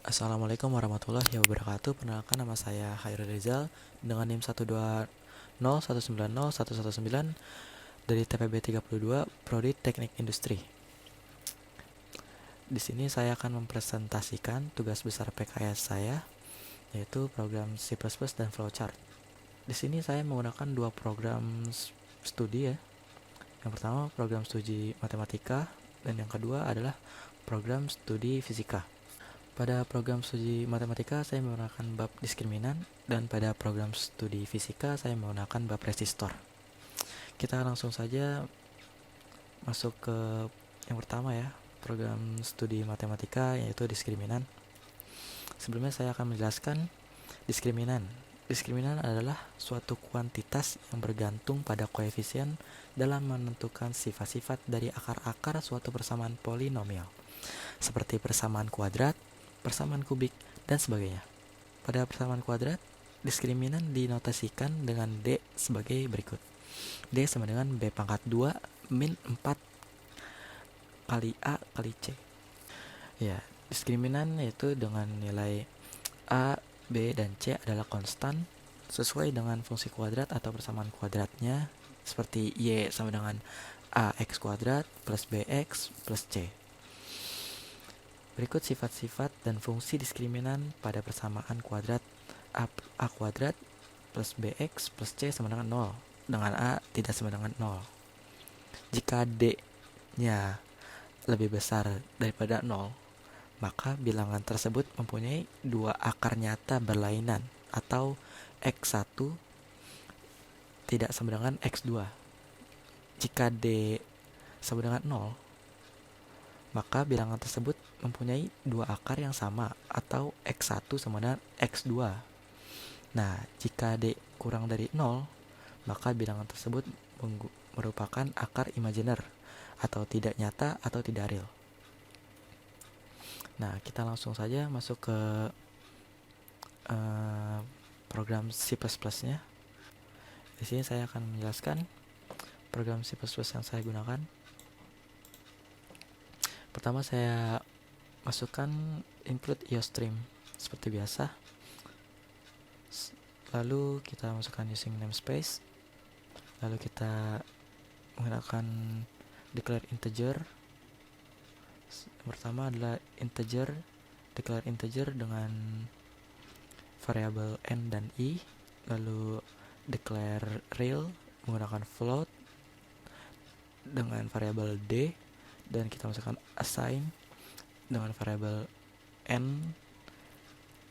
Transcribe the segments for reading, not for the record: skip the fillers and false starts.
Assalamualaikum warahmatullahi wabarakatuh. Perkenalkan, nama saya Khairul Rizal dengan NIM 120190119 dari TPB 32 Prodi Teknik Industri. Di sini saya akan mempresentasikan tugas besar PKS saya, yaitu program C++ dan flowchart. Di sini saya menggunakan dua program studi ya. Yang pertama program studi matematika dan yang kedua adalah program studi fisika. Pada program studi matematika saya menggunakan bab diskriminan dan pada program studi fisika saya menggunakan bab resistor. Kita langsung saja masuk ke yang pertama ya, program studi matematika yaitu diskriminan. Sebelumnya saya akan menjelaskan diskriminan. Diskriminan adalah suatu kuantitas yang bergantung pada koefisien dalam menentukan sifat-sifat dari akar-akar suatu persamaan polinomial, seperti persamaan kuadrat, persamaan kubik, dan sebagainya. Pada persamaan kuadrat, diskriminan dinotasikan dengan D sebagai berikut. D sama dengan B pangkat 2 min 4 kali A kali C. Ya, diskriminan yaitu dengan nilai A, B, dan C adalah konstan sesuai dengan fungsi kuadrat atau persamaan kuadratnya, seperti Y sama dengan AX kuadrat plus BX plus C. Berikut sifat-sifat dan fungsi diskriminan pada persamaan kuadrat A kuadrat plus BX plus C sama dengan 0, dengan A tidak sama dengan 0. Jika D-nya lebih besar daripada 0, maka bilangan tersebut mempunyai dua akar nyata berlainan atau X1 tidak sama dengan X2. Jika D sama dengan 0, maka bilangan tersebut mempunyai dua akar yang sama atau X1 sama dengan X2. Nah, jika D kurang dari 0, maka bilangan tersebut merupakan akar imajiner atau tidak nyata atau tidak real. Nah, kita langsung saja masuk ke program C++-nya. Di sini saya akan menjelaskan program C++ yang saya gunakan. Pertama saya masukkan include IOStream seperti biasa. Lalu kita masukkan using namespace. Lalu kita menggunakan declare integer. Yang pertama adalah integer, declare integer dengan variabel n dan i. Lalu declare real menggunakan float dengan variabel d, dan kita masukkan assign dengan variabel n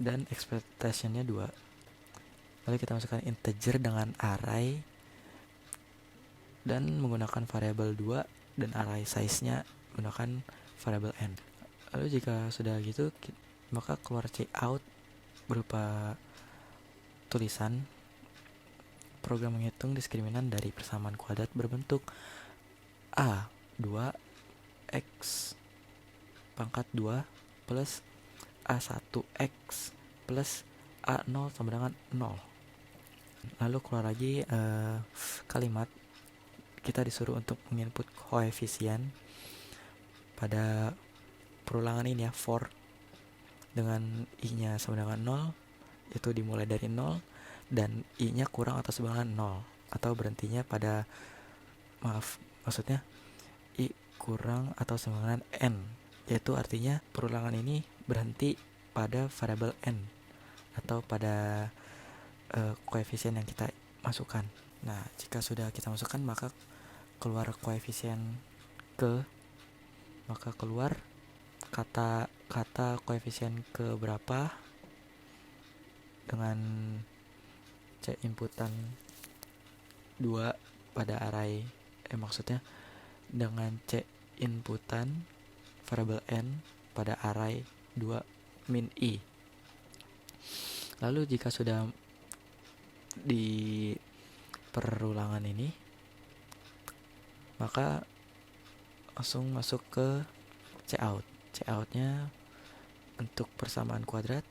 dan expectation-nya 2. Lalu kita masukkan integer dengan array dan menggunakan variabel 2 dan array size-nya menggunakan variabel n. Lalu jika sudah gitu, maka keluar cout berupa tulisan program menghitung diskriminan dari persamaan kuadrat berbentuk A 2 X pangkat 2 plus A1X plus A0 sama dengan 0. Lalu keluar lagi kalimat kita disuruh untuk menginput koefisien pada perulangan ini ya, for dengan i-nya sama dengan 0, itu dimulai dari 0 dan i-nya kurang atau sama dengan 0, atau berhentinya pada maksudnya i kurang atau sama dengan n, yaitu artinya perulangan ini berhenti pada variabel n atau pada koefisien yang kita masukkan. Nah, jika sudah kita masukkan maka keluar koefisien maka keluar kata koefisien ke berapa dengan C inputan 2 pada array maksudnya dengan C inputan variabel n pada array 2 min i. Lalu jika sudah di perulangan ini, maka langsung masuk ke cout. Cout-nya untuk persamaan kuadrat,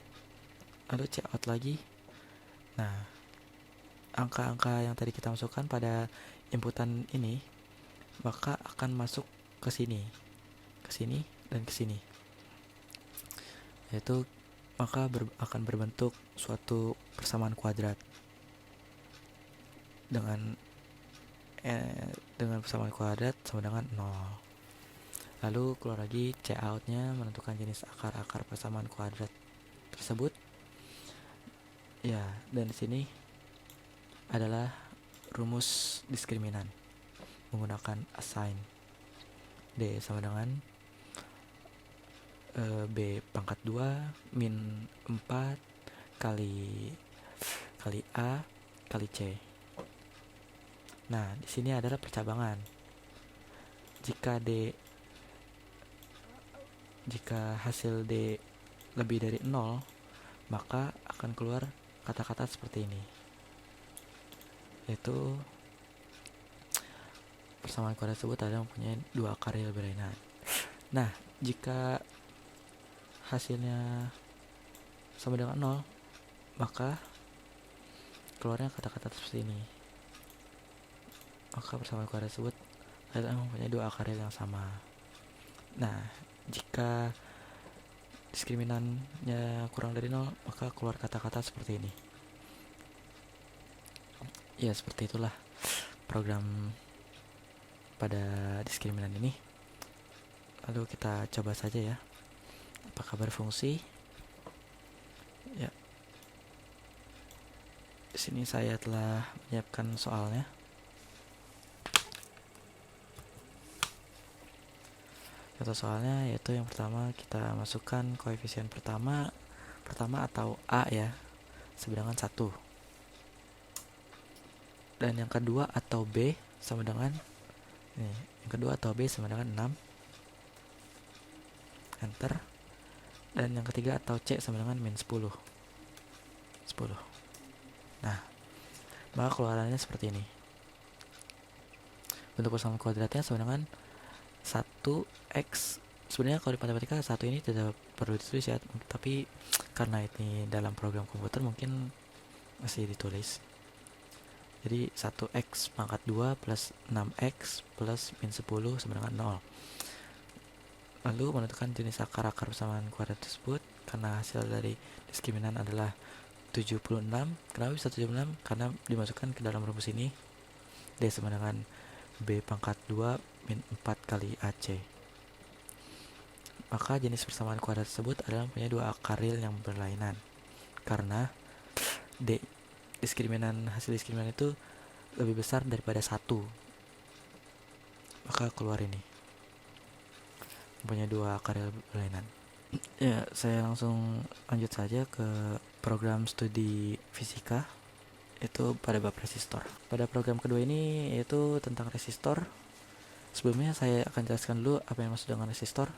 lalu cout lagi. Nah, angka-angka yang tadi kita masukkan pada inputan ini maka akan masuk ke sini, dan ke sini. Yaitu maka akan berbentuk suatu persamaan kuadrat dengan persamaan kuadrat sama dengan 0. Lalu keluar lagi C out-nya menentukan jenis akar-akar persamaan kuadrat tersebut. Ya, dan di sini adalah rumus diskriminan menggunakan assign. D sama dengan B pangkat 2 min 4 kali A kali C. Nah, di sini adalah percabangan. Jika hasil D lebih dari 0, maka akan keluar kata-kata seperti ini, yaitu persamaan kuadrat tersebut adalah mempunyai dua akar yang berlainan. Nah, jika hasilnya sama dengan 0, maka keluarnya kata-kata seperti ini. Maka persamaan kuadrat tersebut adalah mempunyai dua akar yang sama. Nah, jika diskriminannya kurang dari 0, maka keluar kata-kata seperti ini. Ya, seperti itulah program pada diskriminan ini. Lalu kita coba saja ya, apakah berfungsi. Ya, di sini saya telah menyiapkan soalnya. Contoh soalnya yaitu yang pertama, kita masukkan koefisien pertama atau A ya, sama dengan 1. Dan yang kedua atau B sama dengan yang kedua atau B sama dengan 6. Enter. Dan yang ketiga atau C sama dengan min 10. Nah, maka keluarannya seperti ini. Bentuk persamaan kuadratnya sama dengan 1x. Sebenarnya kalau di matematika 1 ini tidak perlu ditulis ya, tapi karena ini dalam program komputer mungkin masih ditulis. Jadi 1x pangkat 2 plus 6x plus min 10 sama dengan 0. Lalu menentukan jenis akar-akar persamaan kuadrat tersebut. Karena hasil dari diskriminan adalah 76. Kenapa bisa 76? Karena dimasukkan ke dalam rumus ini. D sama dengan B pangkat 2 min 4 kali AC. Maka jenis persamaan kuadrat tersebut adalah punya dua akar real yang berlainan. Karena hasil diskriminan itu lebih besar daripada 1, maka keluar ini punya dua akar real berlainan. Ya, saya langsung lanjut saja ke program studi fisika, yaitu pada bab resistor. Pada program kedua ini yaitu tentang resistor. Sebelumnya saya akan jelaskan dulu apa yang maksud dengan resistor.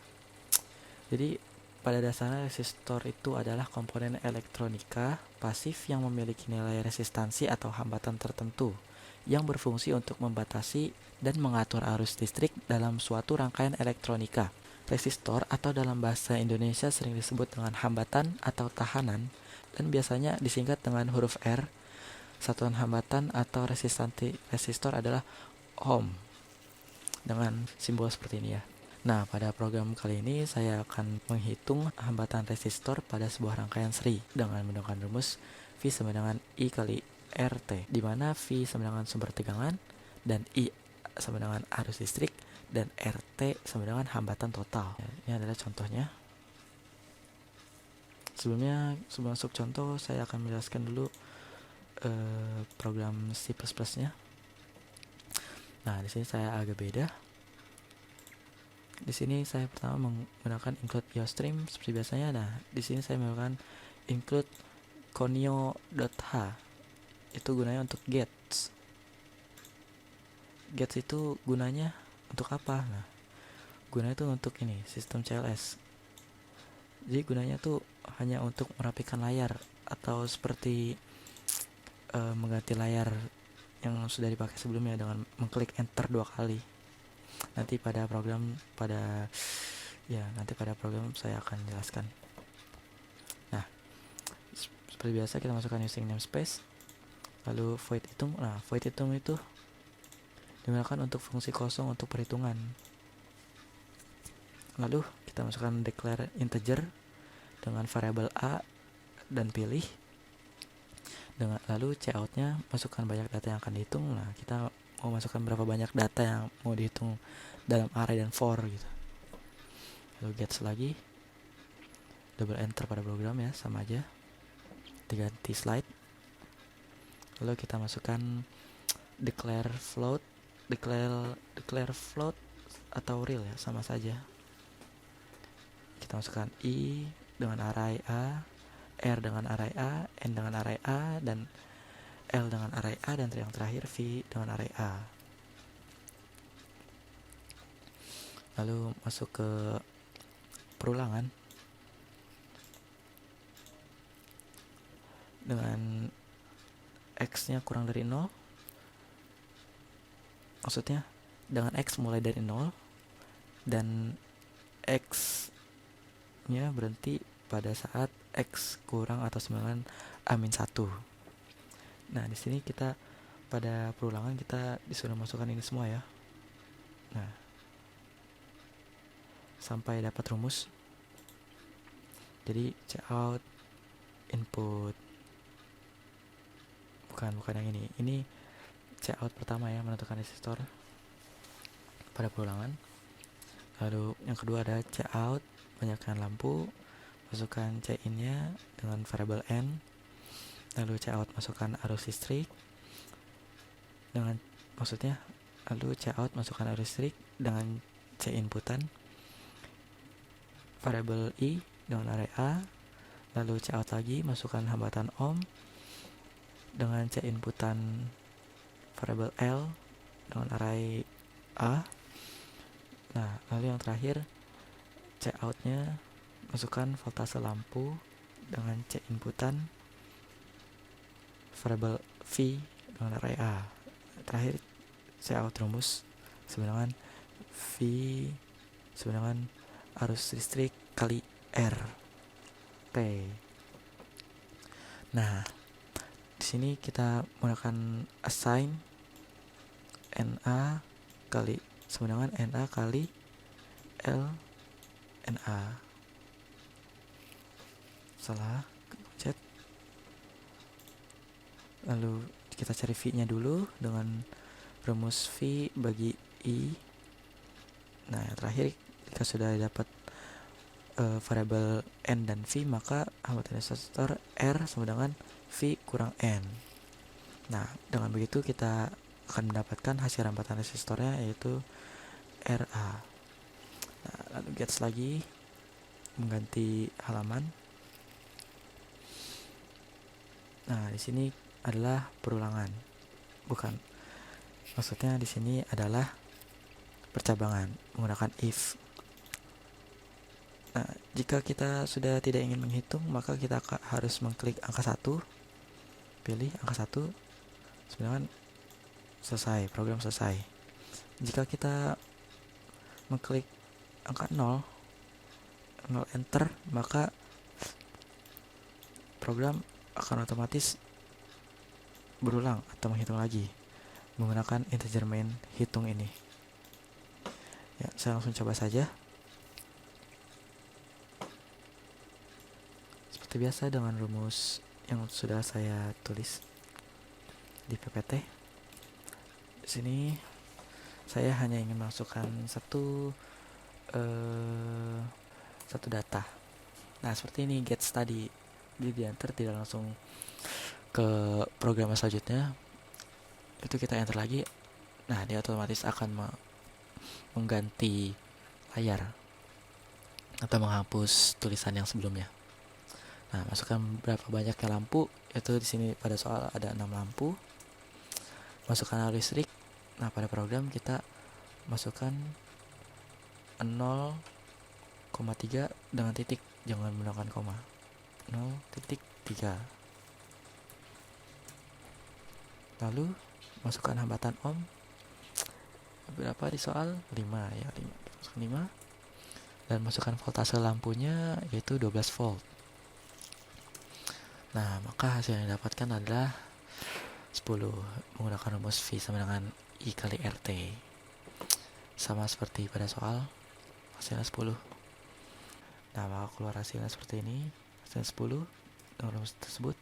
Jadi pada dasarnya resistor itu adalah komponen elektronika pasif yang memiliki nilai resistansi atau hambatan tertentu yang berfungsi untuk membatasi dan mengatur arus listrik dalam suatu rangkaian elektronika. Resistor atau dalam bahasa Indonesia sering disebut dengan hambatan atau tahanan dan biasanya disingkat dengan huruf R. Satuan hambatan atau resistansi resistor adalah ohm dengan simbol seperti ini ya. Nah, pada program kali ini saya akan menghitung hambatan resistor pada sebuah rangkaian seri dengan menggunakan rumus V sama dengan I kali RT, di mana V sama dengan sumber tegangan dan I sama dengan arus listrik dan RT sama dengan hambatan total. Ini adalah contohnya. Sebelum masuk contoh, saya akan menjelaskan dulu program C++-nya. Nah, di sini saya agak beda. Di sini saya pertama menggunakan include iostream seperti biasanya. Nah, di sini saya menggunakan include conio.h. Itu gunanya untuk gets. Gets itu gunanya untuk apa? Nah, gunanya itu untuk ini, sistem CLS. Jadi gunanya tuh hanya untuk merapikan layar atau seperti mengganti layar yang sudah dipakai sebelumnya dengan mengklik enter 2 kali. Nanti pada program saya akan jelaskan. Nah, seperti biasa kita masukkan using namespace, lalu void hitung. Nah, void hitung itu digunakan untuk fungsi kosong untuk perhitungan. Lalu kita masukkan declare integer dengan variabel A dan pilih. Lalu cout-nya masukkan banyak data yang akan dihitung. Nah, kita mau masukkan berapa banyak data yang mau dihitung dalam array dan for gitu. Lalu gets lagi, double enter pada program ya, sama aja, diganti slide. Lalu kita masukkan declare float atau real ya, sama saja. Kita masukkan i dengan array A, R dengan array A, N dengan array A, dan L dengan array A, dan yang terakhir V dengan array A. Lalu masuk ke perulangan dengan X-nya kurang dari 0. Maksudnya dengan X mulai dari 0 dan X-nya berhenti pada saat X kurang atau 9 amin 1. Nah, di sini kita pada perulangan kita disuruh masukkan ini semua ya. Nah, sampai dapat rumus. Jadi cout input, bukan yang ini. Ini cout pertama ya, menentukan resistor pada perulangan. Lalu yang kedua ada cout, banyakkan lampu, masukkan Cin-nya dengan variabel N. Lalu cout masukkan arus listrik dengan lalu cout masukkan arus listrik dengan C inputan, variabel I dengan array A. Lalu cout lagi masukkan hambatan ohm dengan C inputan, variabel L dengan array A. Nah, lalu yang terakhir cout-nya masukkan voltase lampu dengan C inputan, variabel V dengan array A. Terakhir cout rumus sama dengan V sama dengan arus listrik kali R T. Nah, di sini kita menggunakan assign NA kali sama dengan NA kali L NA. Salah, pencet. Lalu kita cari V-nya dulu dengan rumus V bagi I. Nah, yang terakhir jika sudah dapat variabel N dan V, maka hambatan resistor R sama dengan V kurang N. Nah, dengan begitu kita akan mendapatkan hasil hambatan resistornya, yaitu RA. Nah, lalu gets lagi, mengganti halaman. Nah, di sini adalah perulangan. Maksudnya di sini adalah percabangan menggunakan if. Nah, jika kita sudah tidak ingin menghitung, maka kita harus mengklik angka 1, pilih angka 1, sebenarnya selesai, program selesai. Jika kita mengklik angka 0 enter, maka program akan otomatis berulang atau menghitung lagi menggunakan integer main hitung ini. Ya, saya langsung coba saja. Seperti biasa dengan rumus yang sudah saya tulis di PPT. Di sini saya hanya ingin masukkan satu data. Nah, seperti ini gets tadi. Jadi di enter, tidak langsung ke program selanjutnya. Itu kita enter lagi. Nah, dia otomatis akan mengganti layar atau menghapus tulisan yang sebelumnya. Nah, masukkan berapa banyaknya lampu, yaitu di sini pada soal ada 6 lampu. Masukkan arus listrik. Nah, pada program kita masukkan 0,3 dengan titik, jangan menggunakan koma. 0,3. Lalu masukkan hambatan ohm. Berapa di soal? 5 ya, 5. Dan masukkan voltase lampunya, yaitu 12 volt. Nah, maka hasil yang didapatkan adalah 10 menggunakan rumus V sama dengan I kali RT. Sama seperti pada soal, hasilnya 10. Nah, maka keluar hasilnya seperti ini, hasil 10 dengan rumus tersebut.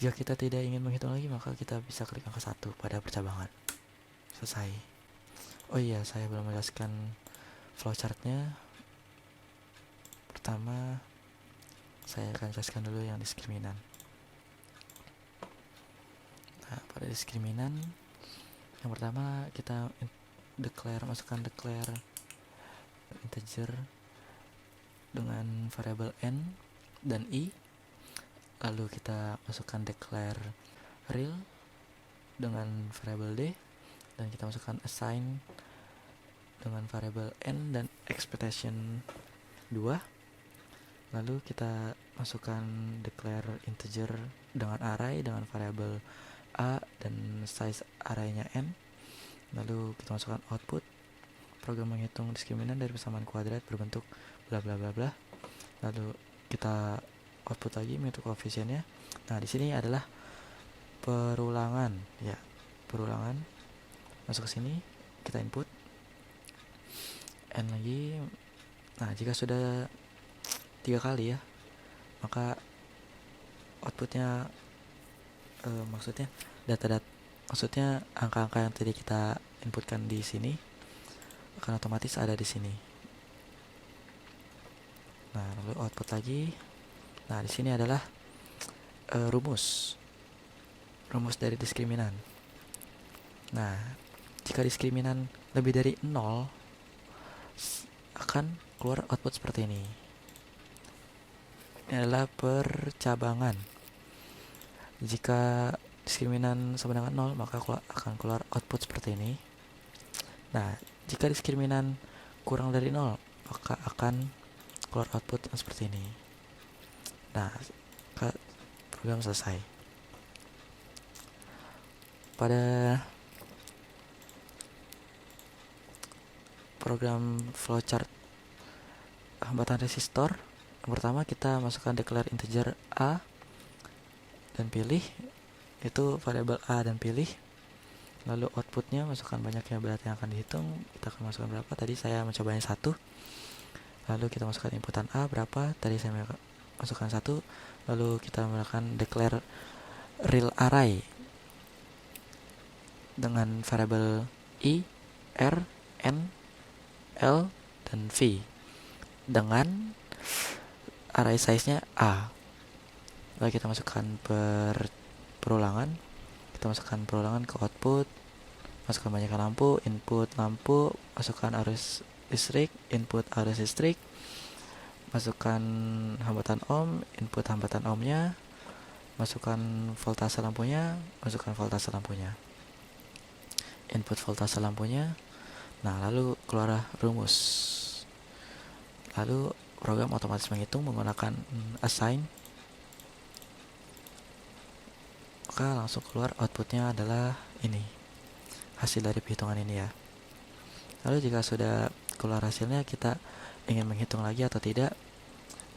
Jika kita tidak ingin menghitung lagi, maka kita bisa klik angka 1 pada percabangan. Selesai. Oh iya, saya belum menjelaskan flowchartnya. Pertama, saya akan jelaskan dulu yang diskriminan. Nah, pada diskriminan, yang pertama kita masukkan declare integer dengan variabel n dan i. Lalu kita masukkan declare real dengan variabel d, dan kita masukkan assign dengan variabel n dan expectation 2. Lalu kita masukkan declare integer dengan array dengan variabel a dan size arraynya n. Lalu kita masukkan output program menghitung diskriminan dari persamaan kuadrat berbentuk bla bla bla bla. Lalu kita output lagi menghitung koefisiennya. Nah, di sini adalah perulangan ya. Perulangan. Masuk ke sini, kita input n lagi. Nah, jika sudah 3 kali ya, maka outputnya maksudnya maksudnya angka-angka yang tadi kita inputkan di sini akan otomatis ada di sini. Nah, lalu output lagi. Nah, di sini adalah rumus dari diskriminan. Nah, jika diskriminan lebih dari 0, akan keluar output seperti ini. Ini adalah percabangan. Jika diskriminan sama dengan 0, maka akan keluar output seperti ini. Nah, jika diskriminan kurang dari 0, maka akan keluar output seperti ini. Nah, program selesai. Pada program flowchart hambatan resistor, yang pertama kita masukkan declare integer a dan pilih, itu variabel a dan pilih. Lalu outputnya masukkan banyaknya berat yang akan dihitung. Kita akan masukkan berapa, tadi saya mencobanya 1. Lalu kita masukkan inputan a berapa, tadi saya masukkan 1. Lalu kita melakukan declare real array dengan variabel i, r, n, l, dan v dengan array size-nya a. Lalu kita masukkan perulangan. Kita masukkan perulangan ke output, masukkan banyakkan lampu, input lampu, masukkan arus listrik, input arus listrik, masukkan hambatan ohm, input hambatan ohmnya, masukkan voltase lampunya, masukkan voltase lampunya, input voltase lampunya. Nah, lalu keluar rumus. Lalu program otomatis menghitung menggunakan assign. Maka langsung keluar outputnya adalah ini, hasil dari perhitungan ini ya. Lalu jika sudah keluar hasilnya, kita ingin menghitung lagi atau tidak,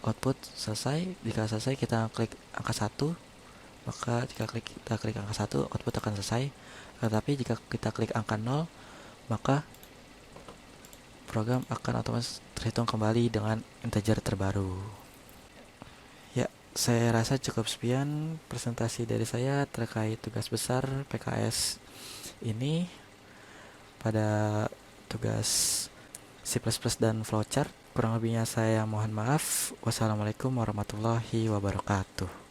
output selesai. Jika selesai, kita klik angka 1. Maka jika kita klik angka 1, output akan selesai. Tetapi jika kita klik angka 0, maka program akan otomatis terhitung kembali dengan integer terbaru. Ya, saya rasa cukup sekian presentasi dari saya terkait tugas besar PKS ini pada tugas C++ dan flowchart. Kurang lebihnya saya mohon maaf. Wassalamualaikum warahmatullahi wabarakatuh.